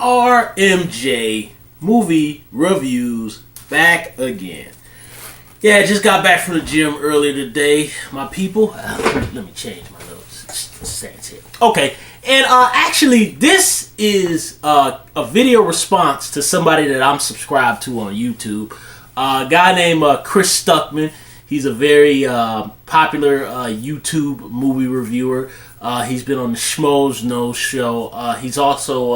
RMJ movie reviews back again. Yeah, I just got back from the gym earlier today, my people. Let me change my little stance here. Okay, and actually, this is a video response to somebody that I'm subscribed to on YouTube. A guy named Chris Stuckmann. He's a very popular YouTube movie reviewer. He's been on the Schmoes Know show. He's also,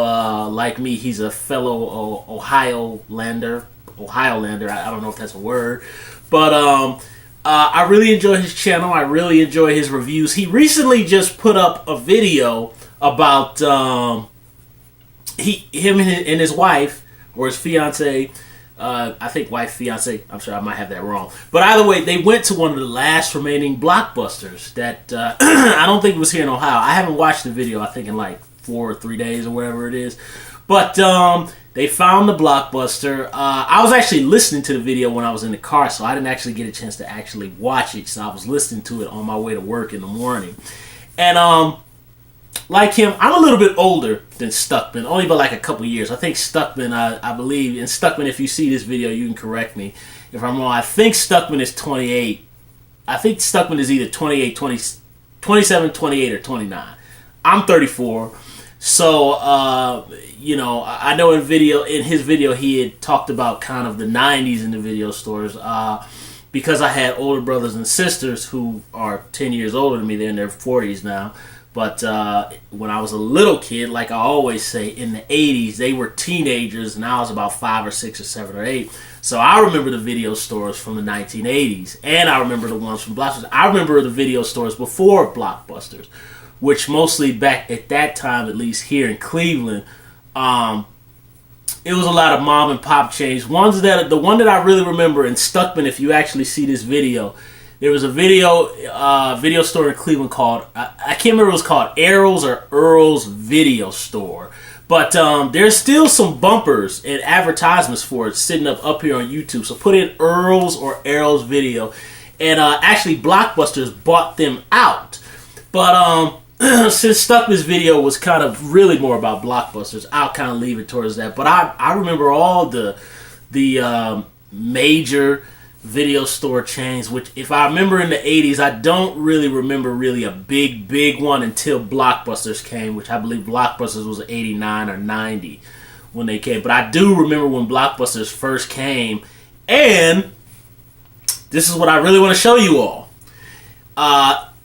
like me, he's a fellow Ohio lander. I don't know if that's a word. But I really enjoy his channel. I really enjoy his reviews. He recently just put up a video about him and his wife, or his fiance. I think wife, fiance. I'm sure I might have that wrong. But either way, they went to one of the last remaining Blockbusters that I don't think it was here in Ohio. I haven't watched the video, I think in like 4 or 3 days or whatever it is. But they found the Blockbuster. I was actually listening to the video when I was in the car, so I didn't actually get a chance to actually watch it. So I was listening to it on my way to work in the morning. And like him, I'm a little bit older than Stuckmann, only by like a couple years. I think Stuckmann, I believe, and Stuckmann, if you see this video, you can correct me if I'm wrong. I think Stuckmann is 28. I think Stuckmann is either 28, 27, 28, or 29. I'm 34. So, you know, I know in his video, he had talked about kind of the 90s in the video stores. Because I had older brothers and sisters who are 10 years older than me. They're in their 40s now. But when I was a little kid, like I always say, in the 80s, they were teenagers, and I was about 5 or 6 or 7 or 8. So I remember the video stores from the 1980s, and I remember the ones from Blockbusters. I remember the video stores before Blockbusters, which mostly back at that time, at least here in Cleveland, it was a lot of mom and pop chains. The one that I really remember, and Stuckmann, if you actually see this video, there was a video store in Cleveland called, I can't remember if it was called Errol's or Earl's Video Store. But there's still some bumpers and advertisements for it sitting up here on YouTube. So put in Earl's or Errol's Video. And actually Blockbusters bought them out. But since Stuckmann's video was kind of really more about Blockbusters, I'll kind of leave it towards that. But I remember all the major video store chains, which if I remember in the 80s, I don't really remember really a big one until Blockbusters came, which I believe Blockbusters was 89 or 90 when they came. But I do remember when Blockbusters first came, and this is what I really want to show you all.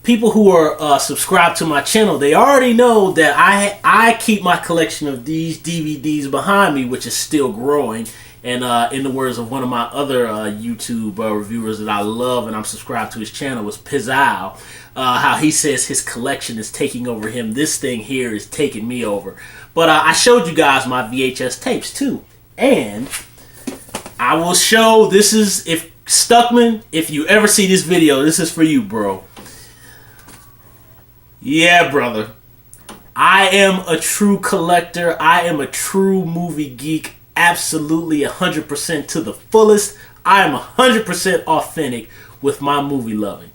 People who are subscribed to my channel, they already know that I keep my collection of these DVDs behind me, which is still growing. And in the words of one of my other YouTube reviewers that I love and I'm subscribed to his channel, was Pizzao, how he says his collection is taking over him. This thing here is taking me over. But I showed you guys my VHS tapes too. And I will show, this is, if Stuckmann, if you ever see this video, this is for you, bro. Yeah, brother. I am a true collector. I am a true movie geek. Absolutely 100% to the fullest. I am 100% authentic with my movie loving.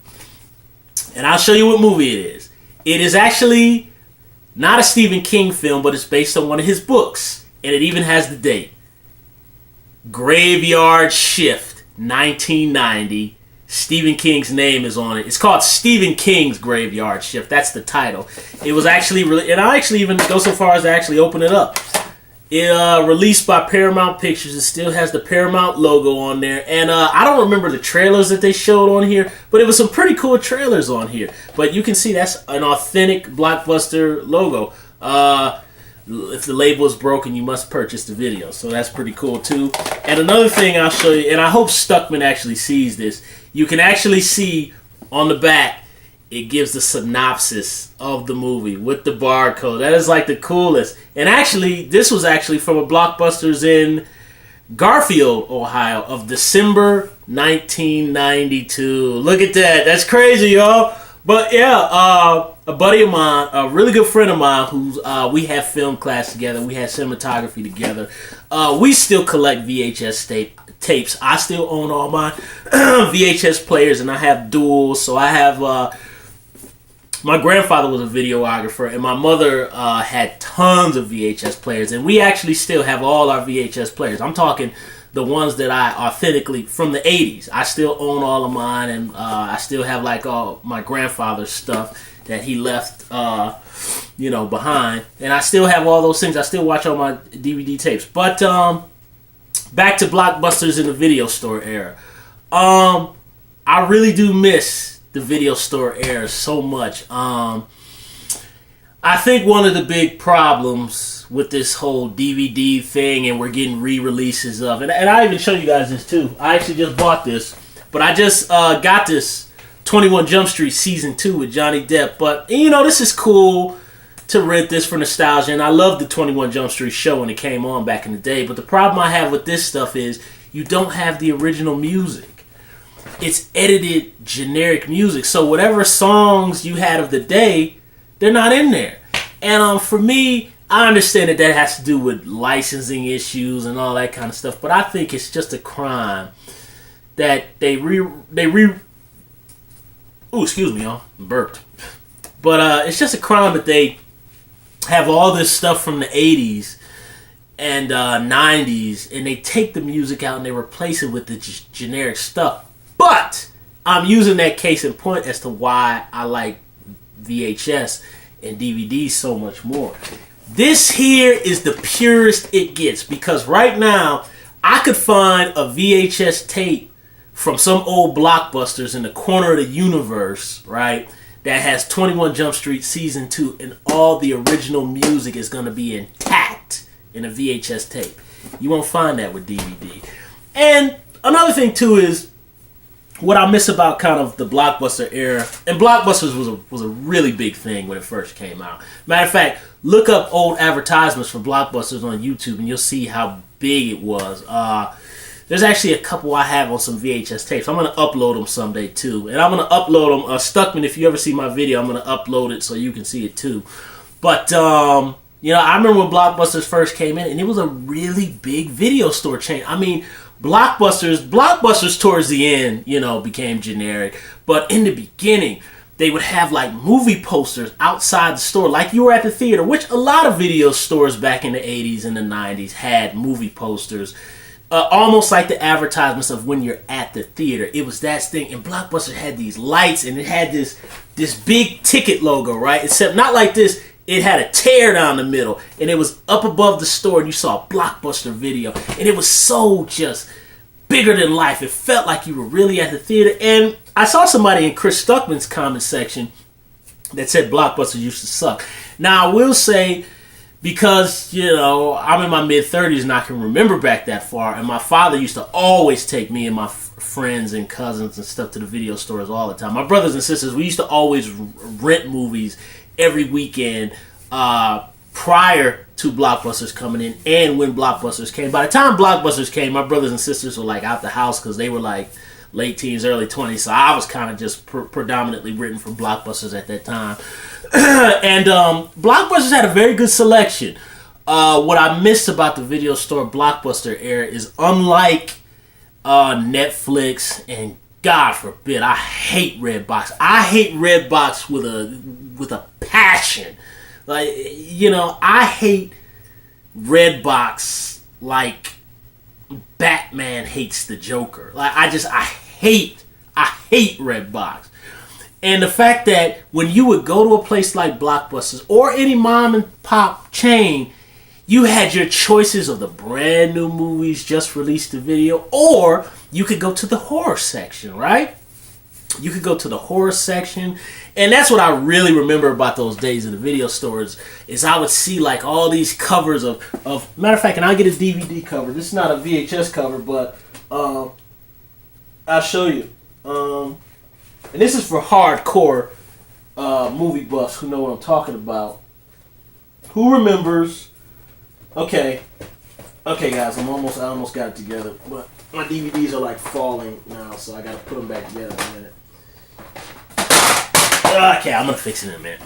And I'll show you what movie it is. It is actually not a Stephen King film, but it's based on one of his books. And it even has the date. Graveyard Shift, 1990. Stephen King's name is on it. It's called Stephen King's Graveyard Shift. That's the title. It was actually, and I actually even go so far as to actually open it up. It released by Paramount Pictures. It still has the Paramount logo on there. And I don't remember the trailers that they showed on here, but it was some pretty cool trailers on here. But you can see that's an authentic Blockbuster logo. If the label is broken, you must purchase the video. So that's pretty cool too. And another thing I'll show you, and I hope Stuckmann actually sees this, you can actually see on the back, it gives the synopsis of the movie with the barcode. That is like the coolest. And actually, this was actually from a Blockbusters in Garfield, Ohio, of December 1992. Look at that. That's crazy, y'all. But yeah, a buddy of mine, a really good friend of mine, who's we have film class together. We had cinematography together. We still collect VHS tapes. I still own all my VHS players, and I have duals. So I have my grandfather was a videographer, and my mother had tons of VHS players, and we actually still have all our VHS players. I'm talking the ones that I authentically from the 80s. I still own all of mine, and I still have like all my grandfather's stuff that he left, behind, and I still have all those things. I still watch all my DVD tapes. But back to Blockbusters in the video store era. I really do miss the video store era so much. I think one of the big problems with this whole DVD thing, and we're getting re-releases of, and I even show you guys this too. I actually just bought this, but I just got this 21 Jump Street Season 2 with Johnny Depp. But, this is cool to rent this for nostalgia, and I love the 21 Jump Street show when it came on back in the day. But the problem I have with this stuff is you don't have the original music. It's edited generic music, so whatever songs you had of the day, they're not in there. And for me, I understand that has to do with licensing issues and all that kind of stuff, but I think it's just a crime that excuse me, y'all, burped. But it's just a crime that they have all this stuff from the 80s and 90s, and they take the music out and they replace it with the generic stuff. But I'm using that case in point as to why I like VHS and DVD so much more. This here is the purest it gets, because right now I could find a VHS tape from some old Blockbusters in the corner of the universe, right, that has 21 Jump Street Season 2, and all the original music is going to be intact in a VHS tape. You won't find that with DVD. And another thing, too, is what I miss about kind of the Blockbuster era, and Blockbusters was a really big thing when it first came out. Matter of fact, look up old advertisements for Blockbusters on YouTube, and you'll see how big it was. There's actually a couple I have on some VHS tapes. I'm going to upload them someday, too. And I'm going to upload them. Stuckmann, if you ever see my video, I'm going to upload it so you can see it, too. But, I remember when Blockbusters first came in, and it was a really big video store chain. I mean, Blockbusters towards the end, became generic. But in the beginning, they would have like movie posters outside the store, like you were at the theater, which a lot of video stores back in the 80s and the 90s had movie posters. Almost like the advertisements of when you're at the theater. It was that thing. And Blockbuster had these lights, and it had this big ticket logo, right? Except not like this. It had a tear down the middle, and it was up above the store, and you saw a Blockbuster video. And it was so just bigger than life. It felt like you were really at the theater. And I saw somebody in Chris Stuckmann's comment section that said Blockbuster used to suck. Now, I will say, because, I'm in my mid-30s and I can remember back that far, and my father used to always take me and my friends and cousins and stuff to the video stores all the time. My brothers and sisters, we used to always rent movies every weekend prior to Blockbusters coming in and when Blockbusters came. By the time Blockbusters came, my brothers and sisters were like out the house because they were like late teens, early 20s, so I was kind of just predominantly written for Blockbusters at that time. And Blockbusters had a very good selection. What I missed about the video store Blockbuster era is, unlike Netflix, and God forbid, I hate Redbox. I hate Redbox with a passion. Like, I hate Redbox like Batman hates the Joker. Like, I hate Redbox. And the fact that when you would go to a place like Blockbusters or any mom and pop chain, you had your choices of the brand new movies just released to video, or you could go to the horror section, right? You could go to the horror section, and that's what I really remember about those days in the video stores, is I would see like all these covers of matter of fact, and I'll get a DVD cover. This is not a VHS cover, but I'll show you. And this is for hardcore movie buffs who know what I'm talking about. Who remembers? Okay, guys, I almost got it together, but my DVDs are like falling now, so I gotta put them back together in a minute. Okay, I'm gonna fix it in a minute.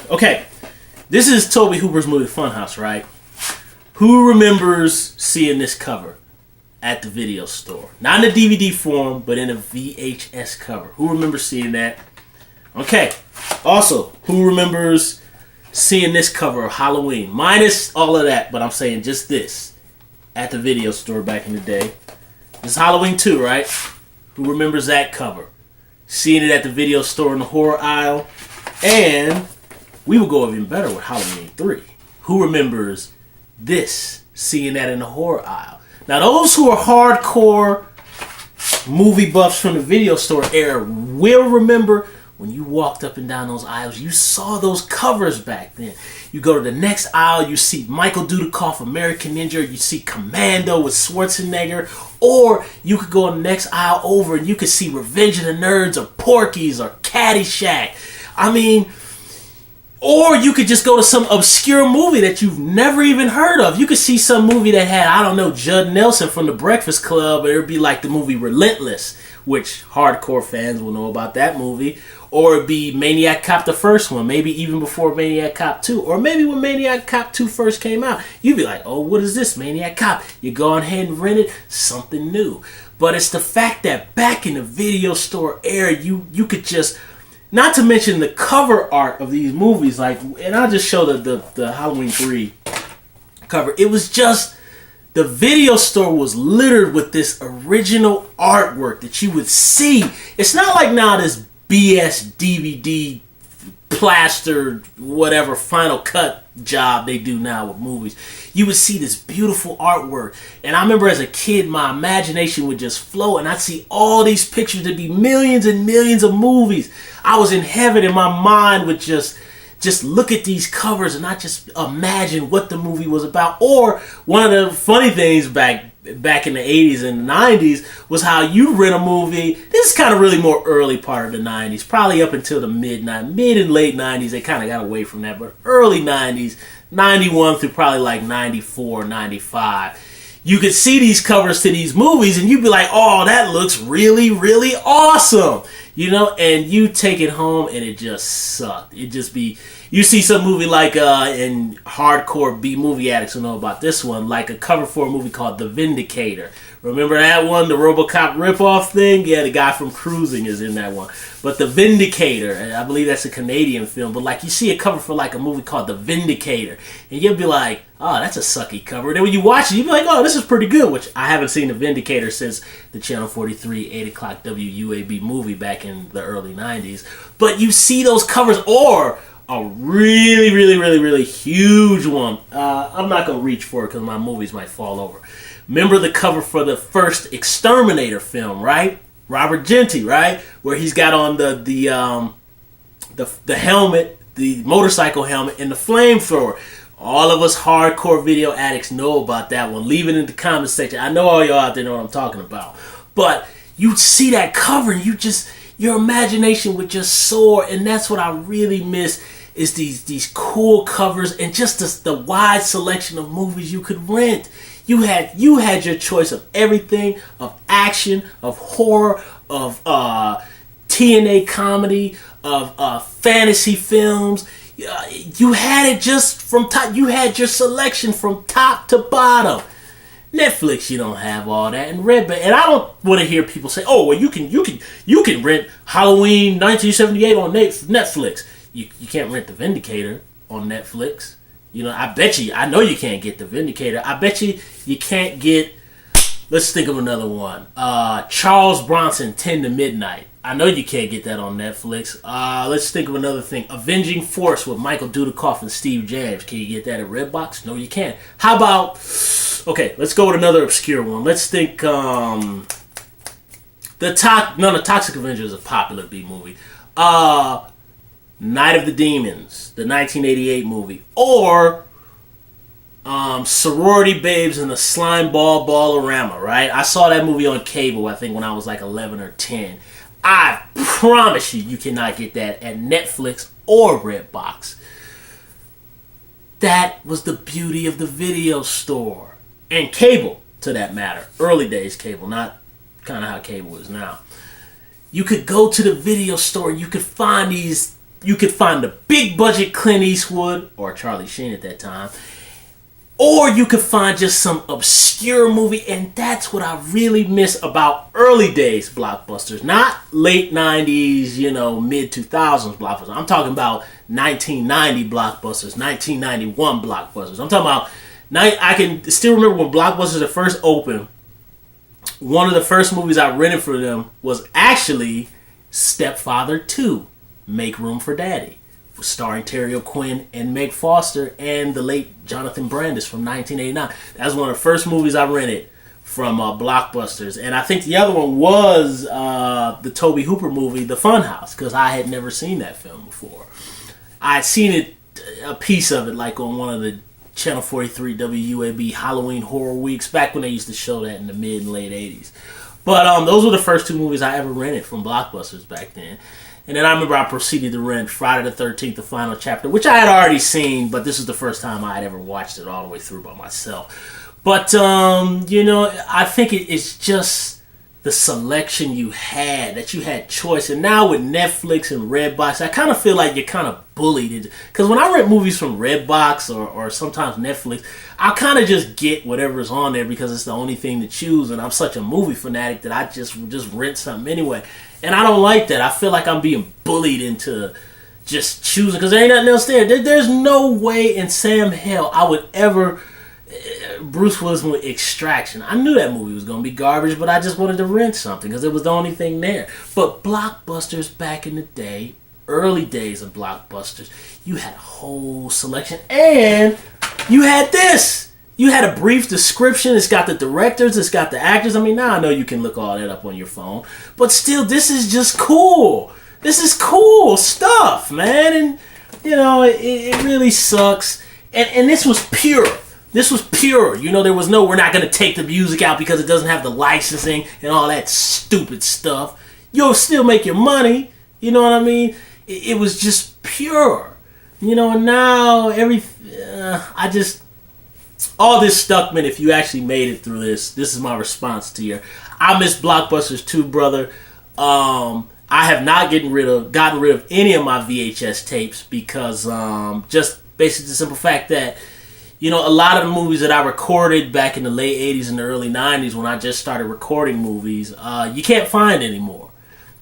Okay, this is Tobe Hooper's movie Funhouse, right? Who remembers seeing this cover at the video store? Not in a DVD form, but in a VHS cover. Who remembers seeing that? Okay. Also, who remembers seeing this cover of Halloween? Minus all of that, but I'm saying just this. At the video store back in the day. This is Halloween 2, right? Who remembers that cover? Seeing it at the video store in the horror aisle. And we will go even better with Halloween 3. Who remembers this? Seeing that in the horror aisle. Now, those who are hardcore movie buffs from the video store era will remember when you walked up and down those aisles, you saw those covers back then. You go to the next aisle, you see Michael Dudikoff, American Ninja, you see Commando with Schwarzenegger, or you could go on the next aisle over and you could see Revenge of the Nerds or Porky's or Caddyshack. I mean, or you could just go to some obscure movie that you've never even heard of. You could see some movie that had, I don't know, Judd Nelson from The Breakfast Club, or it'd be like the movie Relentless, which hardcore fans will know about that movie. Or it'd be Maniac Cop, the first one, maybe even before Maniac Cop 2. Or maybe when Maniac Cop 2 first came out, you'd be like, oh, what is this, Maniac Cop? You go ahead and rent it, something new. But it's the fact that back in the video store era, you could just, not to mention the cover art of these movies, like, and I'll just show the Halloween 3 cover. It was just, the video store was littered with this original artwork that you would see. It's not like now this BS DVD plastered whatever Final Cut job they do now with movies. You would see this beautiful artwork, and I remember as a kid my imagination would just flow and I'd see all these pictures. There'd be millions and millions of movies. I was in heaven and my mind would just look at these covers and I just imagine what the movie was about. Or one of the funny things back in the 80s and the 90s was how you rent a movie. This is kind of really more early part of the 90s, probably up until the mid and late 90s. They kind of got away from that, but early 90s, 91 through probably like 94, 95. You could see these covers to these movies and you'd be like, oh, that looks really, really awesome. You know, and you take it home and it just sucked. It just be, you see some movie like, and hardcore B-movie addicts will know about this one, like a cover for a movie called The Vindicator. Remember that one, the RoboCop ripoff thing? Yeah, the guy from Cruising is in that one. But The Vindicator, I believe that's a Canadian film, but like you see a cover for like a movie called The Vindicator, and you'll be like, oh, that's a sucky cover. And then when you watch it, you'll be like, oh, this is pretty good, which I haven't seen The Vindicator since the Channel 43, 8 o'clock WUAB movie back in the early 90s. But you see those covers, or a really, really, really, really huge one. I'm not going to reach for it because my movies might fall over. Remember the cover for the first Exterminator film, right? Robert Genty, right? Where he's got on the helmet, the motorcycle helmet, and the flamethrower. All of us hardcore video addicts know about that one. Leave it in the comment section. I know all y'all out there know what I'm talking about. But you see that cover and your imagination would just soar, and that's what I really miss is these cool covers and just the wide selection of movies you could rent. You had your choice of everything, of action, of horror, of TNA comedy, of fantasy films. You had it just from top. You had your selection from top to bottom. Netflix, you don't have all that, and Redband. And I don't want to hear people say, "Oh, well, you can rent Halloween 1978 on Netflix." You can't rent The Vindicator on Netflix. You know, I know you can't get The Vindicator. I bet you can't get, let's think of another one. Charles Bronson, 10 to Midnight. I know you can't get that on Netflix. Let's think of another thing. Avenging Force with Michael Dudikoff and Steve James. Can you get that at Redbox? No, you can't. How about, okay, let's go with another obscure one. Let's think, Toxic Avenger is a popular B movie. Night of the Demons, the 1988 movie, or Sorority Babes and the Slime Ball Ball-orama, right? I saw that movie on cable, I think, when I was like 11 or 10. I promise you cannot get that at Netflix or Redbox. That was the beauty of the video store. And cable, to that matter. Early days cable, not kind of how cable is now. You could go to the video store and you could find the big budget Clint Eastwood, or Charlie Sheen at that time, Or you could find just some obscure movie, and that's what I really miss about early days blockbusters. Not late 90s, mid 2000s blockbusters. I'm talking about 1990 blockbusters, 1991 blockbusters. I'm talking about, I can still remember when blockbusters had first opened. One of the first movies I rented for them was actually Stepfather 2, Make Room for Daddy, starring Terry O'Quinn and Meg Foster and the late Jonathan Brandis from 1989. That was one of the first movies I rented from Blockbusters. And I think the other one was the Tobe Hooper movie, The Funhouse, because I had never seen that film before. I had seen it, a piece of it, like on one of the Channel 43 WUAB Halloween Horror Weeks, back when they used to show that in the mid and late 80s. But those were the first two movies I ever rented from Blockbusters back then. And then I remember I proceeded to rent Friday the 13th, the final chapter, which I had already seen, but this is the first time I had ever watched it all the way through by myself. But, I think it's just the selection you had, that you had choice. And now with Netflix and Redbox, I kind of feel like you're kind of bullied. Because when I rent movies from Redbox or sometimes Netflix, I kind of just get whatever's on there because it's the only thing to choose. And I'm such a movie fanatic that I just rent something anyway. And I don't like that. I feel like I'm being bullied into just choosing because there ain't nothing else there. There's no way in Sam hell I would ever... Bruce Willis with Extraction. I knew that movie was going to be garbage, but I just wanted to rent something because it was the only thing there. But Blockbusters back in the day, early days of Blockbusters, you had a whole selection. And you had this. You had a brief description. It's got the directors. It's got the actors. I mean, now I know you can look all that up on your phone. But still, this is just cool. This is cool stuff, man. And, it really sucks. And this was pure. This was pure. There was no, we're not going to take the music out because it doesn't have the licensing and all that stupid stuff. You'll still make your money. You know what I mean? It was just pure. And now all this Stuckmann, if you actually made it through this is my response to you. I miss Blockbusters too, brother. I have not gotten rid of any of my VHS tapes because just basically the simple fact that a lot of the movies that I recorded back in the late 80s and the early 90s when I just started recording movies, you can't find anymore.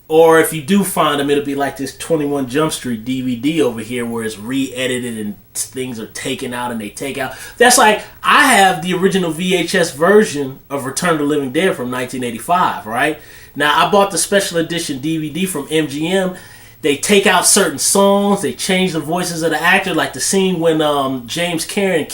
Or if you do find them, it'll be like this 21 Jump Street DVD over here where it's re-edited and things are taken out and they take out. That's like, I have the original VHS version of Return of the Living Dead from 1985, right? Now, I bought the special edition DVD from MGM. They take out certain songs. They change the voices of the actor, like the scene when James Karen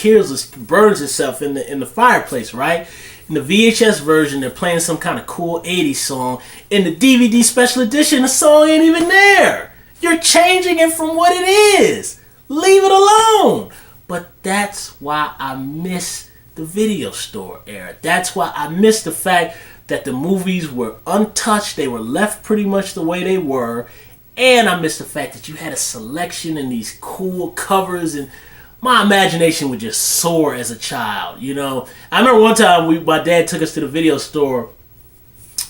burns himself in the fireplace, right? In the VHS version, they're playing some kind of cool 80s song. In the DVD special edition, the song ain't even there. You're changing it from what it is. Leave it alone. But that's why I miss the video store era. That's why I miss the fact that the movies were untouched. They were left pretty much the way they were. And I miss the fact that you had a selection and these cool covers, and my imagination would just soar as a child, I remember one time my dad took us to the video store,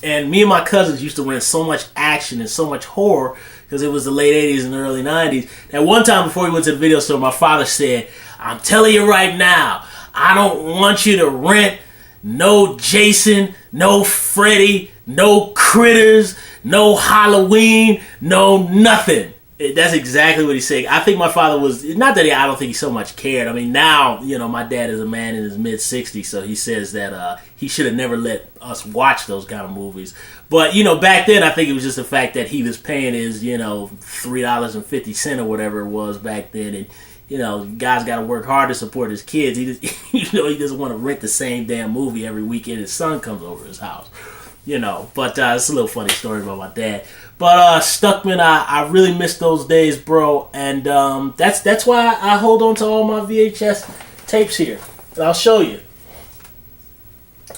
and me and my cousins used to rent so much action and so much horror because it was the late 80s and the early 90s. That one time before we went to the video store, my father said, "I'm telling you right now, I don't want you to rent no Jason, no Freddy, no Critters, no Halloween, no nothing." That's exactly what he said. I think my father was, not that I don't think he so much cared. I mean, now, my dad is a man in his mid-60s, so he says that he should have never let us watch those kind of movies. But, back then, I think it was just the fact that he was paying his, $3.50 or whatever it was back then, and, guy's got to work hard to support his kids. He just, he doesn't want to rent the same damn movie every weekend his son comes over his house. But it's a little funny story about my dad. But Stuckmann, I really miss those days, bro. And that's why I hold on to all my VHS tapes here. And I'll show you.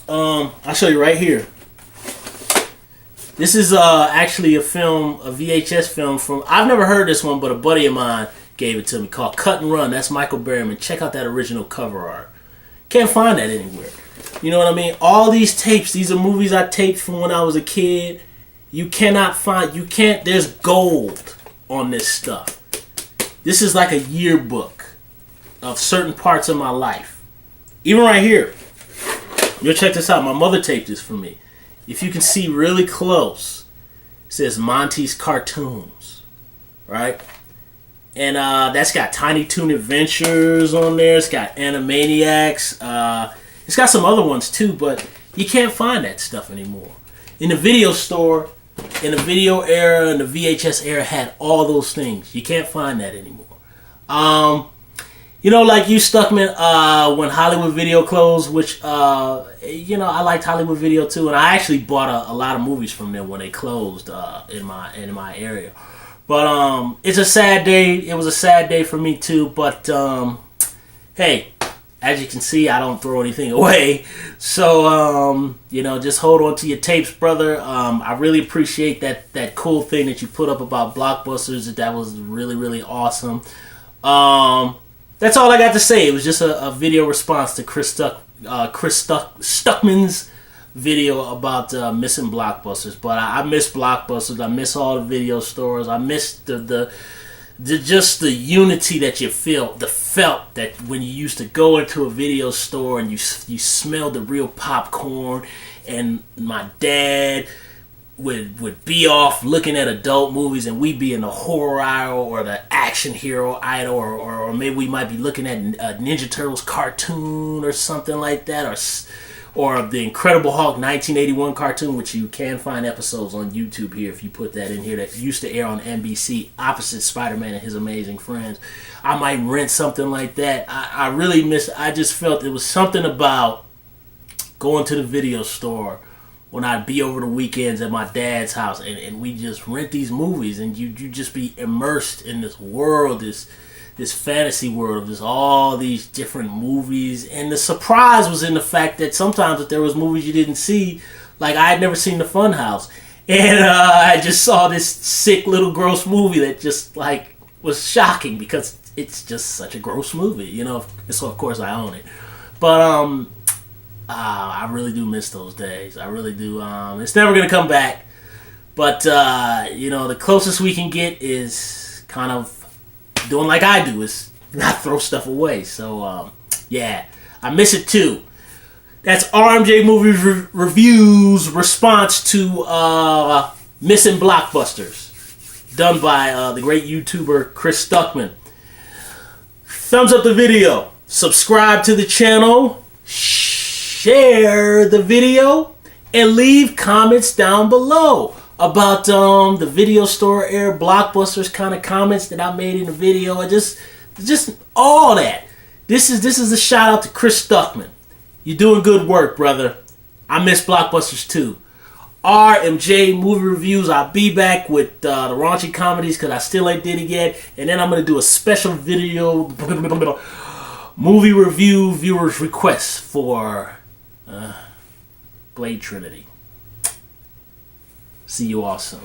I'll show you right here. This is actually a VHS film from, I've never heard this one, but a buddy of mine gave it to me, called Cut and Run. That's Michael Berryman. Check out that original cover art. Can't find that anywhere. You know what I mean? All these tapes, these are movies I taped from when I was a kid. There's gold on this stuff. This is like a yearbook of certain parts of my life. Even right here. Yo, check this out. My mother taped this for me. If you can see really close, it says Monty's Cartoons, right? And that's got Tiny Toon Adventures on there. It's got Animaniacs. It's got some other ones too, but you can't find that stuff anymore. In the video store, in the video era, and the VHS era had all those things. You can't find that anymore. You know, like you, Stuckmann, when Hollywood Video closed, which, you know, I liked Hollywood Video too, and I actually bought a lot of movies from them when they closed in my area. But it's a sad day. It was a sad day for me too. But hey, as you can see, I don't throw anything away. So you know, just hold on to your tapes, brother. I really appreciate that cool thing that you put up about Blockbusters. That was really, really awesome. That's all I got to say. It was just a video response to Stuckmann's video about missing Blockbusters. But I miss Blockbusters. I miss all the video stores. I miss the just the unity that you felt that when you used to go into a video store and you smelled the real popcorn, and my dad would be off looking at adult movies and we'd be in the horror aisle or the action hero aisle, or maybe we might be looking at a Ninja Turtles cartoon or something like that, or the Incredible Hulk 1981 cartoon, which you can find episodes on YouTube here if you put that in here, that used to air on NBC opposite Spider-Man and His Amazing Friends. I might rent something like that. I really I just felt it was something about going to the video store when I'd be over the weekends at my dad's house and we just rent these movies, and you just be immersed in this world, this fantasy world of just all these different movies. And the surprise was in the fact that sometimes if there was movies you didn't see, like I had never seen The Funhouse, and I just saw this sick little gross movie that just like was shocking because it's just such a gross movie, you know. So of course I own it, but I really do miss those days. I really do. It's never gonna come back, but you know, the closest we can get is kind of doing like I do, is not throw stuff away. So yeah, I miss it too. That's RMJ Movies Reviews response to missing Blockbusters, done by the great YouTuber Chris Stuckmann. Thumbs up the video, subscribe to the channel, share the video, and leave comments down below about the video store era Blockbusters kind of comments that I made in the video, and just all that. This is a shout out to Chris Stuckmann. You're doing good work, brother. I miss Blockbusters too. RMJ Movie Reviews. I'll be back with the raunchy comedies because I still ain't did it yet, and then I'm gonna do a special video movie review viewers requests for Blade Trinity. See you all soon.